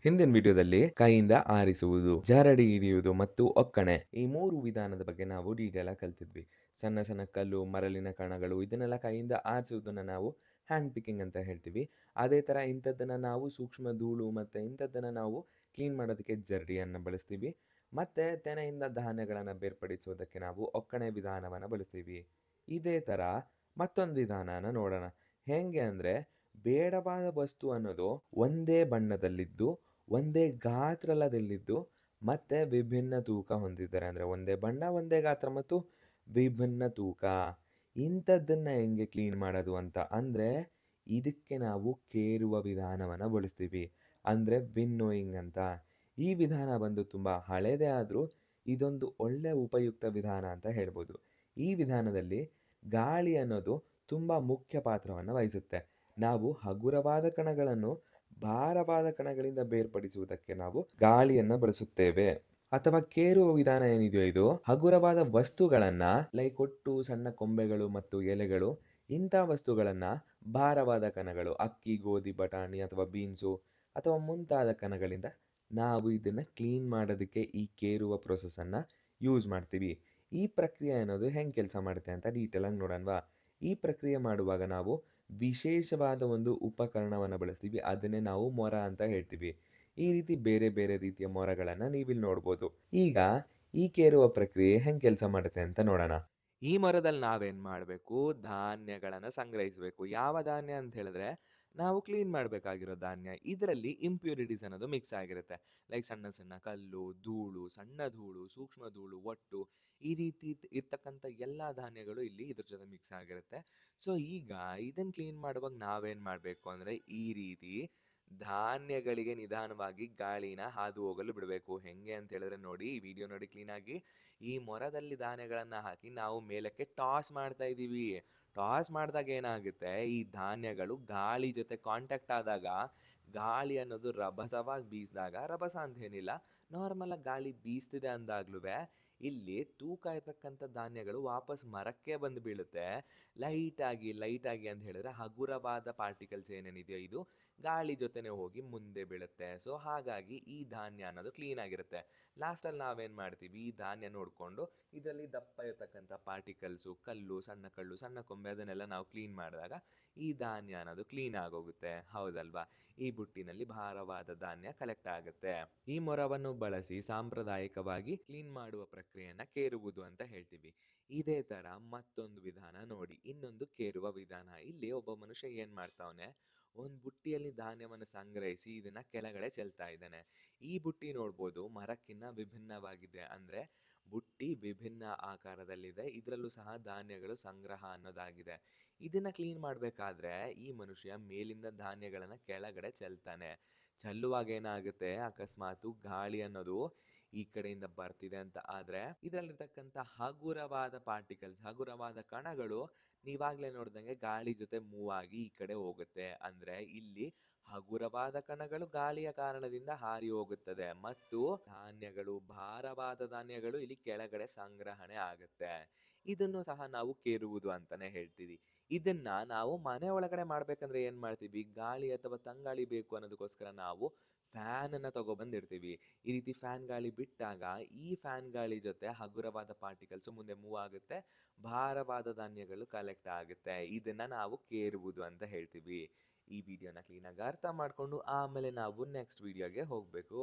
ಹಿಂದಿನ ವಿಡಿಯೋದಲ್ಲಿ ಕೈಯಿಂದ ಆರಿಸುವುದು, ಜರಡಿ ಹಿಡಿಯುವುದು ಮತ್ತು ಒಕ್ಕಣೆ ಈ 3 ವಿಧಾನದ ಬಗ್ಗೆ ನಾವು ಡೀಟೇಲ್ ಆಗಿ ಕಲ್ತಿದ್ವಿ. ಸಣ್ಣ ಸಣ್ಣ ಕಲ್ಲು, ಮರಳಿನ ಕಣಗಳು ಇದನ್ನೆಲ್ಲ ಕೈಯಿಂದ ಆರಿಸುವುದನ್ನ ನಾವು ಹ್ಯಾಂಡ್ ಪಿಕಿಂಗ್ ಅಂತ ಹೇಳ್ತೀವಿ. ಅದೇ ಥರ ಇಂಥದ್ದನ್ನ ನಾವು ಸೂಕ್ಷ್ಮ ಧೂಳು ಮತ್ತು ಇಂಥದ್ದನ್ನ ನಾವು ಕ್ಲೀನ್ ಮಾಡೋದಕ್ಕೆ ಜರಡಿಯನ್ನು ಬಳಸ್ತೀವಿ. ಮತ್ತೆ ತೆನೆಯಿಂದ ಧಾನ್ಯಗಳನ್ನು ಬೇರ್ಪಡಿಸುವುದಕ್ಕೆ ನಾವು ಒಕ್ಕಣೆ ವಿಧಾನವನ್ನು ಬಳಸ್ತೀವಿ. ಇದೇ ಥರ ಮತ್ತೊಂದು ವಿಧಾನನ ನೋಡೋಣ. ಹೇಗೆ ಅಂದರೆ, ಬೇಡವಾದ ವಸ್ತು ಅನ್ನೋದು ಒಂದೇ ಬಣ್ಣದಲ್ಲಿದ್ದು ಒಂದೇ ಗಾತ್ರದಲ್ಲಿದ್ದು ಮತ್ತೆ ವಿಭಿನ್ನ ತೂಕ ಹೊಂದಿದ್ದಾರೆ. ಅಂದರೆ ಒಂದೇ ಬಣ್ಣ, ಒಂದೇ ಗಾತ್ರ ಮತ್ತು ವಿಭಿನ್ನ ತೂಕ. ಇಂಥದ್ದನ್ನು ಹೆಂಗೆ ಕ್ಲೀನ್ ಮಾಡೋದು ಅಂತ ಅಂದರೆ, ಇದಕ್ಕೆ ನಾವು ಕೇರುವ ವಿಧಾನವನ್ನು ಬಳಸ್ತೀವಿ. ಅಂದರೆ ವಿನ್ನೋಯಿಂಗ್ ಅಂತ. ಈ ವಿಧಾನ ಬಂದು ತುಂಬ ಹಳೇದೇ ಆದರೂ ಇದೊಂದು ಒಳ್ಳೆ ಉಪಯುಕ್ತ ವಿಧಾನ ಅಂತ ಹೇಳ್ಬೋದು. ಈ ವಿಧಾನದಲ್ಲಿ ಗಾಳಿ ಅನ್ನೋದು ತುಂಬ ಮುಖ್ಯ ಪಾತ್ರವನ್ನು ವಹಿಸುತ್ತೆ. ನಾವು ಹಗುರವಾದ ಕಣಗಳನ್ನು ಭಾರವಾದ ಕಣಗಳಿಂದ ಬೇರ್ಪಡಿಸುವುದಕ್ಕೆ ನಾವು ಗಾಳಿಯನ್ನು ಬಳಸುತ್ತೇವೆ. ಅಥವಾ ಕೇರುವ ವಿಧಾನ ಏನಿದೆಯೋ ಇದು ಹಗುರವಾದ ವಸ್ತುಗಳನ್ನ ಲೈಕ್ ಒಟ್ಟು, ಸಣ್ಣ ಕೊಂಬೆಗಳು ಮತ್ತು ಎಲೆಗಳು ಇಂಥ ವಸ್ತುಗಳನ್ನ ಭಾರವಾದ ಕಣಗಳು ಅಕ್ಕಿ, ಗೋಧಿ, ಬಟಾಣಿ ಅಥವಾ ಬೀನ್ಸು ಅಥವಾ ಮುಂತಾದ ಕಣಗಳಿಂದ ನಾವು ಇದನ್ನ ಕ್ಲೀನ್ ಮಾಡೋದಕ್ಕೆ ಈ ಕೇರುವ ಪ್ರೊಸೆಸನ್ನು ಯೂಸ್ ಮಾಡ್ತೀವಿ. ಈ ಪ್ರಕ್ರಿಯೆ ಅನ್ನೋದು ಹೆಂಗೆ ಕೆಲಸ ಮಾಡುತ್ತೆ ಅಂತ ಡೀಟೇಲ್ ಆಗಿ ನೋಡೋಣವಾ. ಈ ಪ್ರಕ್ರಿಯೆ ಮಾಡುವಾಗ ನಾವು ವಿಶೇಷವಾದ ಒಂದು ಉಪಕರಣವನ್ನು ಬಳಸ್ತೀವಿ. ಅದನ್ನೇ ನಾವು ಮೊರ ಅಂತ ಹೇಳ್ತೀವಿ. ಈ ರೀತಿ ಬೇರೆ ಬೇರೆ ರೀತಿಯ ಮೊರಗಳನ್ನು ನೀವಿಲ್ಲಿ ನೋಡ್ಬೋದು. ಈಗ ಈ ಕೇರುವ ಪ್ರಕ್ರಿಯೆ ಹೆಂಗೆ ಕೆಲಸ ಮಾಡುತ್ತೆ ಅಂತ ನೋಡೋಣ. ಈ ಮೊರದಲ್ಲಿ ನಾವೇನು ಮಾಡಬೇಕು, ಧಾನ್ಯಗಳನ್ನು ಸಂಗ್ರಹಿಸಬೇಕು. ಯಾವ ಧಾನ್ಯ ಅಂತ ಹೇಳಿದ್ರೆ, ನಾವು ಕ್ಲೀನ್ ಮಾಡಬೇಕಾಗಿರೋ ಧಾನ್ಯ. ಇದರಲ್ಲಿ ಇಂಪ್ಯೂರಿಟೀಸ್ ಅನ್ನೋದು ಮಿಕ್ಸ್ ಆಗಿರುತ್ತೆ. ಲೈಕ್ ಸಣ್ಣ ಸಣ್ಣ ಕಲ್ಲು, ಧೂಳು, ಸಣ್ಣ ಧೂಳು, ಸೂಕ್ಷ್ಮ ಧೂಳು, ಒಟ್ಟು ಈ ರೀತಿ ಇರ್ತಕ್ಕಂಥ ಎಲ್ಲ ಧಾನ್ಯಗಳು ಇಲ್ಲಿ ಇದ್ರ ಜೊತೆ ಮಿಕ್ಸ್ ಆಗಿರುತ್ತೆ. ಸೊ ಈಗ ಇದನ್ನು ಕ್ಲೀನ್ ಮಾಡುವಾಗ ನಾವೇನು ಮಾಡಬೇಕು ಅಂದರೆ, ಈ ರೀತಿ ಧಾನ್ಯಗಳಿಗೆ ನಿಧಾನವಾಗಿ ಗಾಳಿನ ಹಾದು ಹೋಗಲು ಬಿಡಬೇಕು. ಹೆಂಗೆ ಅಂತ ಹೇಳಿದ್ರೆ ನೋಡಿ, ಈ ವಿಡಿಯೋ ನೋಡಿ ಕ್ಲೀನಾಗಿ. ಈ ಮೊರದಲ್ಲಿ ಧಾನ್ಯಗಳನ್ನು ಹಾಕಿ ನಾವು ಮೇಲಕ್ಕೆ ಟಾಸ್ ಮಾಡ್ತಾ ಇದ್ದೀವಿ. ಟಾಸ್ ಮಾಡಿದಾಗ ಏನಾಗುತ್ತೆ, ಈ ಧಾನ್ಯಗಳು ಗಾಳಿ ಜೊತೆ ಕಾಂಟ್ಯಾಕ್ಟ್ ಆದಾಗ ಗಾಳಿ ಅನ್ನೋದು ರಭಸವಾಗಿ ಬೀಸಿದಾಗ, ರಭಸ ಅಂತ ಏನಿಲ್ಲ, ನಾರ್ಮಲ್ ಆಗಿ ಗಾಳಿ ಬೀಸ್ತಿದೆ ಅಂದಾಗ್ಲೂ ಇಲ್ಲಿ ತೂಕ ಇರ್ತಕ್ಕಂಥ ಧಾನ್ಯಗಳು ವಾಪಸ್ ಮರಕ್ಕೆ ಬಂದು ಬೀಳುತ್ತೆ. ಲೈಟಾಗಿ ಅಂತ ಹೇಳಿದ್ರೆ ಹಗುರವಾದ ಪಾರ್ಟಿಕಲ್ಸ್ ಏನೇನಿದೆಯೋ ಇದು ಗಾಳಿ ಜೊತೆನೆ ಹೋಗಿ ಮುಂದೆ ಬೀಳುತ್ತೆ. ಸೊ ಹಾಗಾಗಿ ಈ ಧಾನ್ಯ ಅನ್ನೋದು ಕ್ಲೀನ್ ಆಗಿರುತ್ತೆ. ಲಾಸ್ಟಲ್ಲಿ ನಾವೇನು ಮಾಡ್ತೀವಿ, ಈ ಧಾನ್ಯ ನೋಡಿಕೊಂಡು ಇದರಲ್ಲಿ ದಪ್ಪ ಇರತಕ್ಕಂಥ ಪಾರ್ಟಿಕಲ್ಸು, ಕಲ್ಲು, ಸಣ್ಣ ಕೊಂಬೆ ಅದನ್ನೆಲ್ಲ ನಾವು ಕ್ಲೀನ್ ಮಾಡಿದಾಗ ಈ ಧಾನ್ಯ ಅನ್ನೋದು ಕ್ಲೀನ್ ಆಗೋಗುತ್ತೆ. ಹೌದಲ್ವಾ? ಈ ಬುಟ್ಟಿನಲ್ಲಿ ಭಾರವಾದ ಧಾನ್ಯ ಕಲೆಕ್ಟ್ ಆಗುತ್ತೆ. ಈ ಮೊರವನ್ನು ಬಳಸಿ ಸಾಂಪ್ರದಾಯಿಕವಾಗಿ ಕ್ಲೀನ್ ಮಾಡುವ ಪ್ರಕ್ರಿಯೆಯನ್ನ ಕೇರುವುದು ಅಂತ ಹೇಳ್ತೀವಿ. ಇದೇ ತರ ಮತ್ತೊಂದು ವಿಧಾನ ನೋಡಿ, ಇನ್ನೊಂದು ಕೇರುವ ವಿಧಾನ. ಇಲ್ಲಿ ಒಬ್ಬ ಮನುಷ್ಯ ಏನ್ ಮಾಡ್ತಾವನೆ, ಒಂದು ಬುಟ್ಟಿಯಲ್ಲಿ ಧಾನ್ಯವನ್ನು ಸಂಗ್ರಹಿಸಿ ಇದನ್ನ ಕೆಳಗಡೆ ಚೆಲ್ತಾ ಇದ್ದಾನೆ. ಈ ಬುಟ್ಟಿ ನೋಡ್ಬೋದು ಮರಕ್ಕಿನ್ನ ವಿಭಿನ್ನವಾಗಿದೆ. ಅಂದ್ರೆ ಬುಟ್ಟಿ ವಿಭಿನ್ನ ಆಕಾರದಲ್ಲಿದೆ. ಇದರಲ್ಲೂ ಸಹ ಧಾನ್ಯಗಳು ಸಂಗ್ರಹ ಅನ್ನೋದಾಗಿದೆ. ಇದನ್ನ ಕ್ಲೀನ್ ಮಾಡಬೇಕಾದ್ರೆ ಈ ಮನುಷ್ಯ ಮೇಲಿಂದ ಧಾನ್ಯಗಳನ್ನ ಕೆಳಗಡೆ ಚೆಲ್ತಾನೆ. ಚೆಲ್ಲುವಾಗ ಏನಾಗುತ್ತೆ, ಅಕಸ್ಮಾತು ಗಾಳಿ ಅನ್ನೋದು ಈ ಕಡೆಯಿಂದ ಬರ್ತಿದೆ ಅಂತ ಆದ್ರೆ ಇದರಲ್ಲಿರ್ತಕ್ಕಂಥ ಹಗುರವಾದ ಪಾರ್ಟಿಕಲ್ಸ್, ಹಗುರವಾದ ಕಣಗಳು ನೀವಾಗ್ಲೇ ನೋಡ್ದಂಗೆ ಗಾಳಿ ಜೊತೆ ಮೂವ್ ಆಗಿ ಈ ಕಡೆ ಹೋಗುತ್ತೆ. ಅಂದ್ರೆ ಇಲ್ಲಿ ಹಗುರವಾದ ಕಣಗಳು ಗಾಳಿಯ ಕಾರಣದಿಂದ ಹಾರಿ ಹೋಗುತ್ತದೆ ಮತ್ತು ಭಾರವಾದ ಧಾನ್ಯಗಳು ಇಲ್ಲಿ ಕೆಳಗಡೆ ಸಂಗ್ರಹಣೆ ಆಗುತ್ತೆ. ಇದನ್ನು ಸಹ ನಾವು ಕೇರುವುದು ಅಂತಾನೆ ಹೇಳ್ತೀವಿ. ಇದನ್ನ ನಾವು ಮನೆ ಒಳಗಡೆ ಮಾಡ್ಬೇಕಂದ್ರೆ ಏನ್ ಮಾಡ್ತೀವಿ, ಗಾಳಿ ಅಥವಾ ತಂಗಾಳಿ ಬೇಕು ಅನ್ನೋದಕ್ಕೋಸ್ಕರ ನಾವು ಫ್ಯಾನ್ ಅನ್ನ ತಗೊಬಂದಿರ್ತೀವಿ. ಈ ರೀತಿ ಫ್ಯಾನ್ ಗಾಳಿ ಬಿಟ್ಟಾಗ ಈ ಫ್ಯಾನ್ ಗಾಳಿ ಜೊತೆ ಹಗುರವಾದ ಪಾರ್ಟಿಕಲ್ಸ್ ಮುಂದೆ ಮೂವ್ ಆಗುತ್ತೆ, ಭಾರವಾದ ಧಾನ್ಯಗಳು ಕಲೆಕ್ಟ್ ಆಗುತ್ತೆ. ಇದನ್ನ ನಾವು ಕೇರುವುದು ಅಂತ ಹೇಳ್ತೀವಿ. ಈ ವಿಡಿಯೋನ ಕ್ಲೀನಾಗಿ ಅರ್ಥ ಮಾಡ್ಕೊಂಡು ಆಮೇಲೆ ನಾವು ನೆಕ್ಸ್ಟ್ ವಿಡಿಯೋಗೆ ಹೋಗ್ಬೇಕು.